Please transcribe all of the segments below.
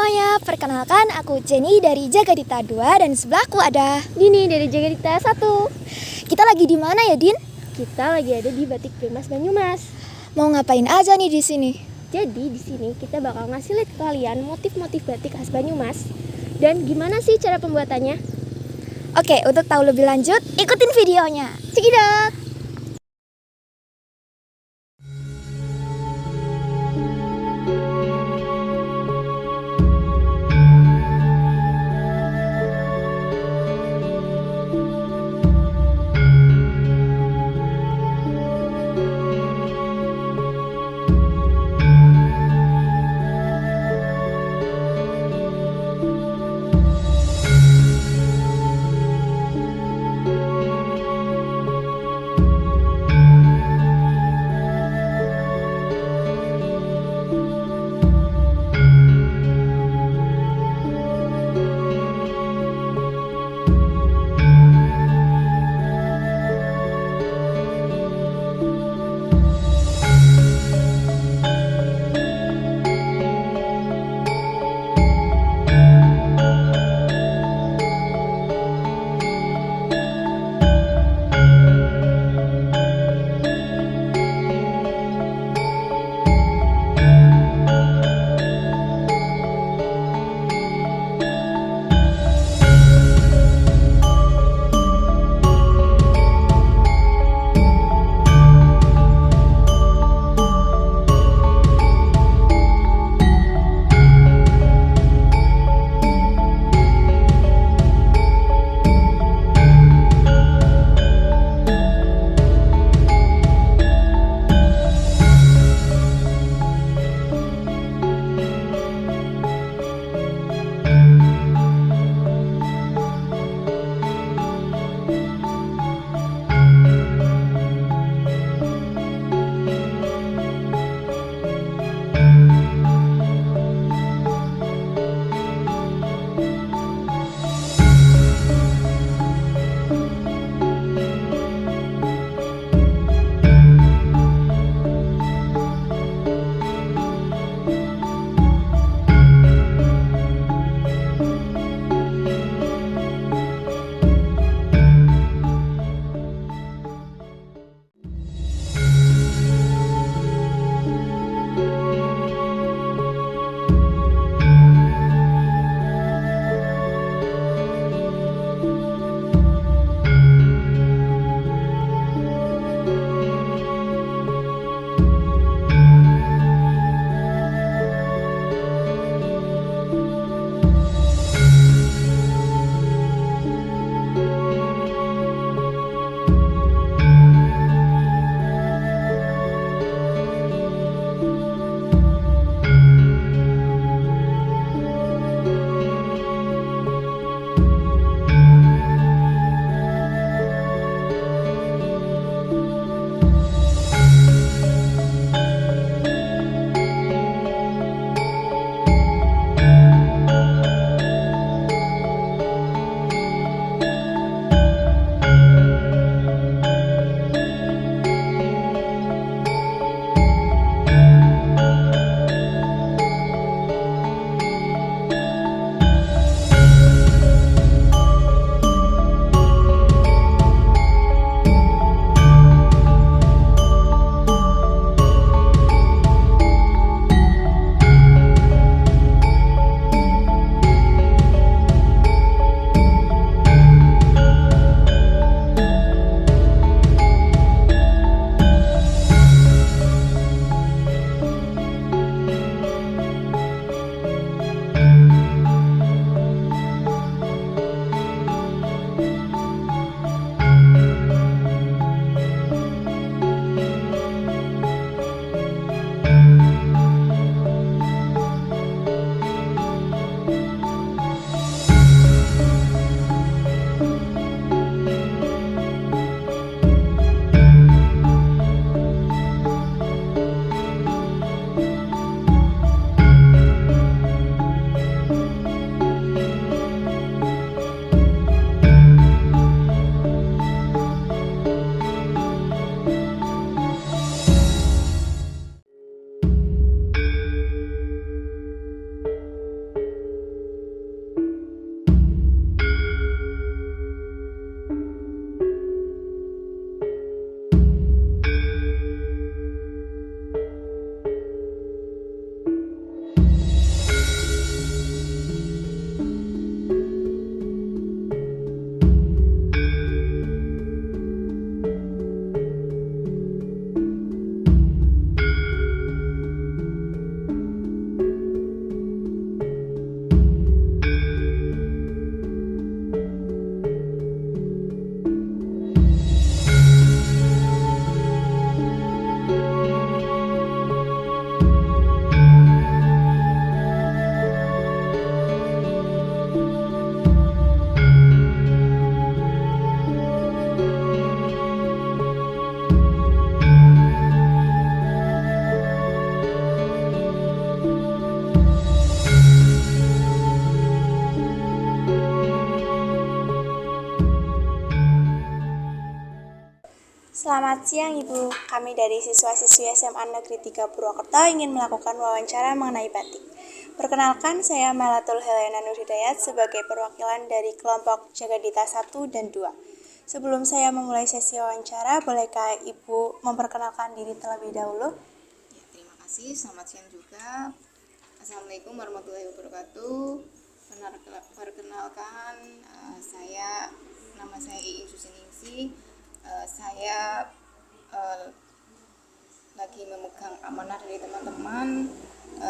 semuanya, perkenalkan aku Jenny dari Jagadita 2 dan sebelahku ada Dini dari Jagadita 1. Kita lagi di mana ya, Din? Kita lagi ada di Batik Primas Banyumas. Mau ngapain aja nih di sini? Jadi di sini kita bakal ngasih lihat ke kalian motif-motif batik khas Banyumas dan gimana sih cara pembuatannya. Oke, untuk tahu lebih lanjut, ikutin videonya. Cekidot! Selamat siang Ibu, kami dari siswa-siswi SMA Negeri 3 Purwokerto ingin melakukan wawancara mengenai batik. Perkenalkan, saya Melatul Helena Nurhidayat sebagai perwakilan dari kelompok Jagadita 1 dan 2. Sebelum saya memulai sesi wawancara, bolehkah Ibu memperkenalkan diri terlebih dahulu? Ya, terima kasih. Selamat siang juga. Assalamualaikum warahmatullahi wabarakatuh. Perkenalkan, nama saya Iing Susiningsih. Saya lagi memegang amanah dari teman-teman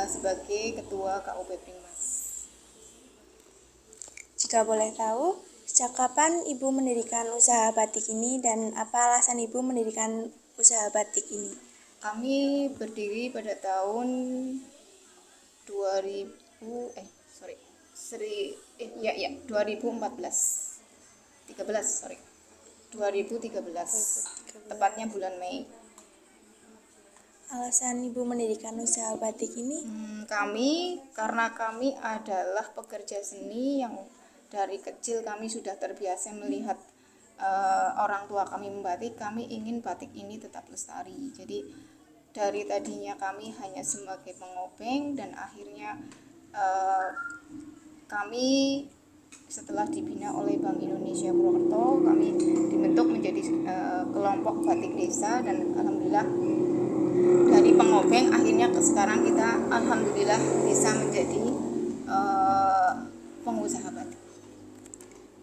sebagai ketua KUP Primas. Jika boleh tahu, sejak kapan Ibu mendirikan usaha batik ini dan apa alasan Ibu mendirikan usaha batik ini? Kami berdiri pada tahun 2013, tepatnya bulan Mei. Alasan Ibu mendirikan usaha batik ini? Karena kami adalah pekerja seni yang dari kecil kami sudah terbiasa melihat orang tua kami membatik. Kami ingin batik ini tetap lestari. Jadi dari tadinya kami hanya sebagai pengobeng, dan akhirnya kami setelah dibina oleh Bank Indonesia Purwokerto, kami dibentuk menjadi kelompok batik desa, dan alhamdulillah dari pengobeng akhirnya sekarang kita alhamdulillah bisa menjadi pengusaha batik.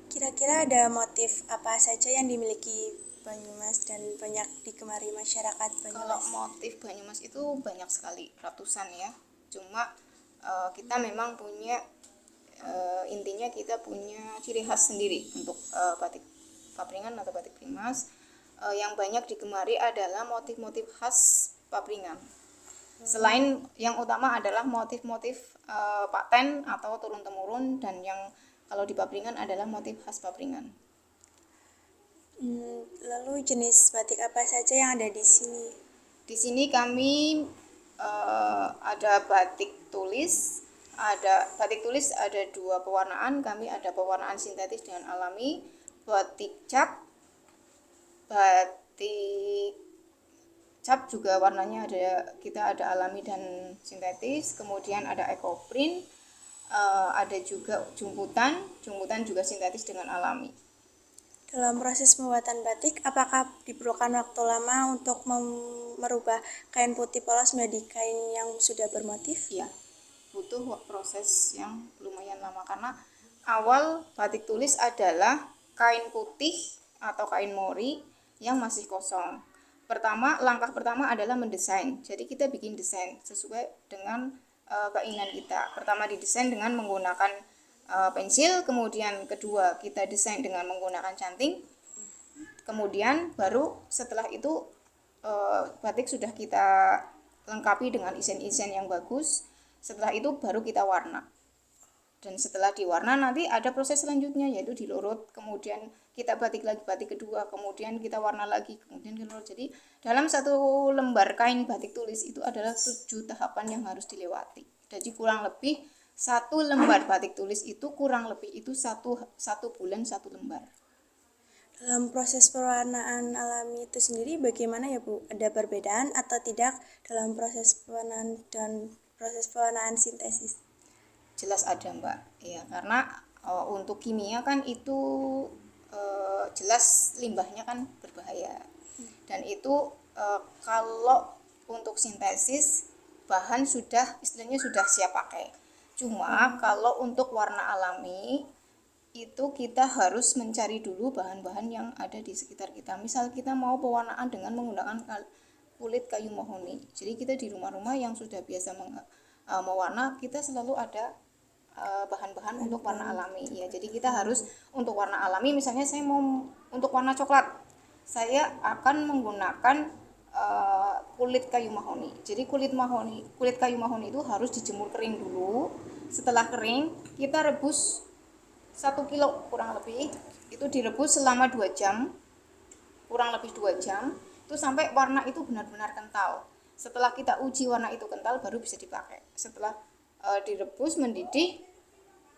Kira-kira ada motif apa saja yang dimiliki Banyumas dan banyak digemari masyarakat Banyumas? Kalau motif Banyumas itu banyak sekali, ratusan ya. Cuma kita memang punya intinya kita punya ciri khas sendiri untuk batik Papringan atau batik Primas. Yang banyak digemari adalah motif-motif khas Papringan. Selain yang utama adalah motif-motif paten atau turun-temurun, dan yang kalau di Papringan adalah motif khas Papringan. Lalu jenis batik apa saja yang ada di sini? Di sini kami ada batik tulis. Batik tulis ada dua pewarnaan. Kami ada pewarnaan sintetis dengan alami, batik cap. Batik cap juga warnanya kita ada alami dan sintetis. Kemudian ada ekoprint, ada juga jumputan juga sintetis dengan alami. Dalam proses pembuatan batik, apakah diperlukan waktu lama untuk merubah kain putih polos menjadi kain yang sudah bermotif? Iya, butuh proses yang lumayan lama, karena awal batik tulis adalah kain putih atau kain mori yang masih kosong. Langkah pertama adalah mendesain. Jadi kita bikin desain sesuai dengan keinginan kita. Pertama didesain dengan menggunakan pensil, kemudian kedua kita desain dengan menggunakan canting. Kemudian baru setelah itu batik sudah kita lengkapi dengan isen-isen yang bagus. Setelah itu baru kita warna. Dan setelah diwarna nanti ada proses selanjutnya, yaitu dilurut, kemudian kita batik lagi batik kedua, kemudian kita warna lagi, kemudian dilurut. Jadi dalam satu lembar kain batik tulis itu adalah 7 tahapan yang harus dilewati. Jadi kurang lebih satu lembar batik tulis itu kurang lebih itu satu bulan 1 lembar. Dalam proses pewarnaan alami itu sendiri bagaimana ya Bu? Ada perbedaan atau tidak dalam proses pewarnaan dan proses pewarnaan sintesis? Jelas ada Mbak, ya, karena untuk kimia kan itu jelas limbahnya kan berbahaya, dan itu kalau untuk sintesis bahan istilahnya sudah siap pakai. Cuma kalau untuk warna alami itu kita harus mencari dulu bahan-bahan yang ada di sekitar kita. Misal kita mau pewarnaan dengan menggunakan kulit kayu mahoni, jadi kita di rumah-rumah yang sudah biasa mewarna, kita selalu ada bahan-bahan untuk warna alami ya. Jadi kita harus untuk warna alami, misalnya saya mau untuk warna coklat, saya akan menggunakan kulit kayu mahoni. Jadi kulit kayu mahoni itu harus dijemur kering dulu. Setelah kering kita rebus 1 kilo kurang lebih, itu direbus selama 2 jam, kurang lebih 2 jam, itu sampai warna itu benar-benar kental. Setelah kita uji warna itu kental baru bisa dipakai. Setelah direbus mendidih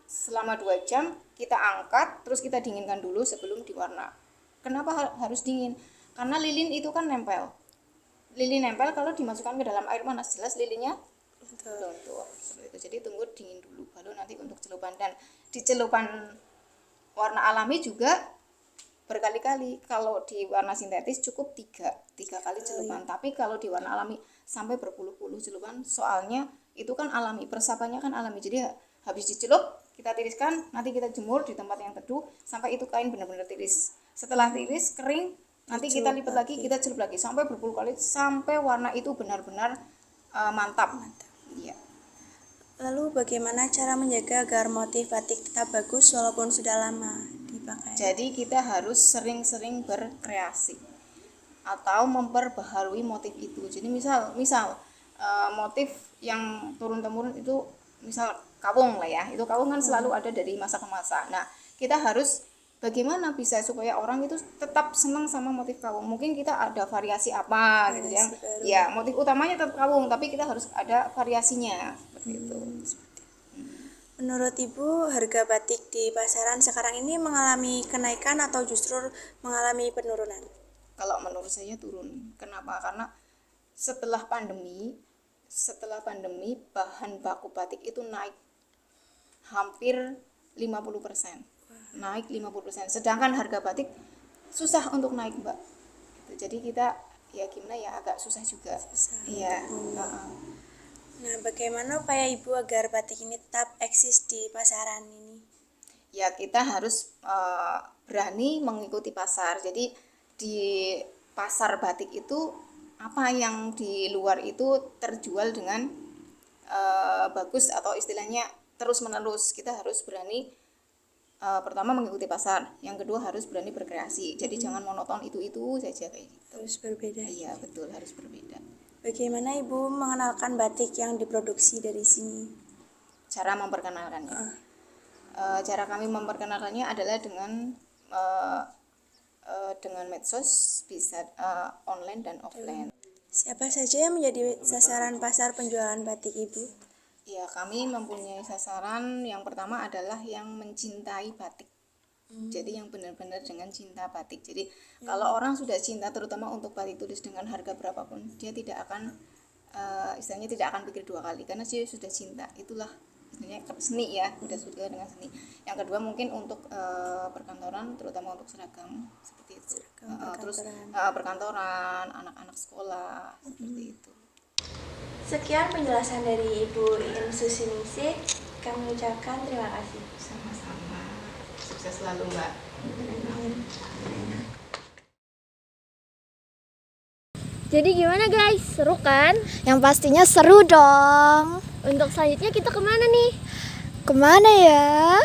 selama 2 jam, kita angkat, terus kita dinginkan dulu sebelum diwarna. Kenapa harus dingin? karena lilin itu kan nempel. Lilin nempel kalau dimasukkan ke dalam air panas jelas lilinnya luntur. Seperti itu. Jadi tunggu dingin dulu baru nanti untuk celupan. Dan di celupan warna alami juga berkali-kali. Kalau di warna sintetis cukup tiga kali celupan. Tapi kalau di warna alami sampai berpuluh-puluh celupan, soalnya itu kan alami, peresapannya kan alami. Jadi habis dicelup kita tiriskan, nanti kita jemur di tempat yang teduh sampai itu kain benar-benar tiris. Setelah tiris kering, nanti kita lipat lagi, kita celup lagi sampai berpuluh kali sampai warna itu benar-benar mantap. Iya. Lalu bagaimana cara menjaga agar motif batik tetap bagus walaupun sudah lama dipakai? Jadi kita harus sering-sering berkreasi atau memperbaharui motif itu. Jadi misal motif yang turun-temurun itu misal kawung lah ya. Itu kawung kan selalu ada dari masa ke masa. Nah, kita harus bagaimana bisa supaya orang itu tetap senang sama motif kawung. Mungkin kita ada variasi apa gitu ya. Ya, motif utamanya tetap kawung, tapi kita harus ada variasinya seperti itu. Menurut Ibu, harga batik di pasaran sekarang ini mengalami kenaikan atau justru mengalami penurunan? Kalau menurut saya turun. Kenapa? Karena setelah pandemi bahan baku batik itu naik hampir 50%. Naik 50%. Sedangkan harga batik susah untuk naik, Mbak. Jadi kita ya gimana ya agak susah juga. Iya. Nah, bagaimana upaya Ibu agar batik ini tetap eksis di pasaran ini? Ya kita harus berani mengikuti pasar. Jadi di pasar batik itu apa yang di luar itu terjual dengan bagus atau istilahnya terus menerus, kita harus berani pertama mengikuti pasar, yang kedua harus berani berkreasi. Jadi jangan monoton itu saja kayak gitu. Harus berbeda. Iya betul, harus berbeda. Bagaimana Ibu mengenalkan batik yang diproduksi dari sini? Cara memperkenalkannya. Cara kami memperkenalkannya adalah dengan medsos, bisa online dan offline. Siapa saja yang menjadi sasaran pasar penjualan batik Ibu? Ya, kami mempunyai sasaran yang pertama adalah yang mencintai batik. Jadi yang benar-benar dengan cinta batik. Jadi kalau orang sudah cinta terutama untuk batik tulis dengan harga berapapun, dia tidak akan istilahnya tidak akan pikir dua kali karena dia sudah cinta. Itulah istilahnya seni ya, sudah suka dengan seni. Yang kedua mungkin untuk perkantoran, terutama untuk seragam seperti itu. Terus perkantoran, anak-anak sekolah seperti itu. Sekian penjelasan dari Ibu Iin Susiningsih. Kami ucapkan terima kasih. Sama-sama. Sukses selalu, Mbak. Jadi gimana guys, seru kan? Yang pastinya seru dong. Untuk selanjutnya kita kemana nih? Kemana ya?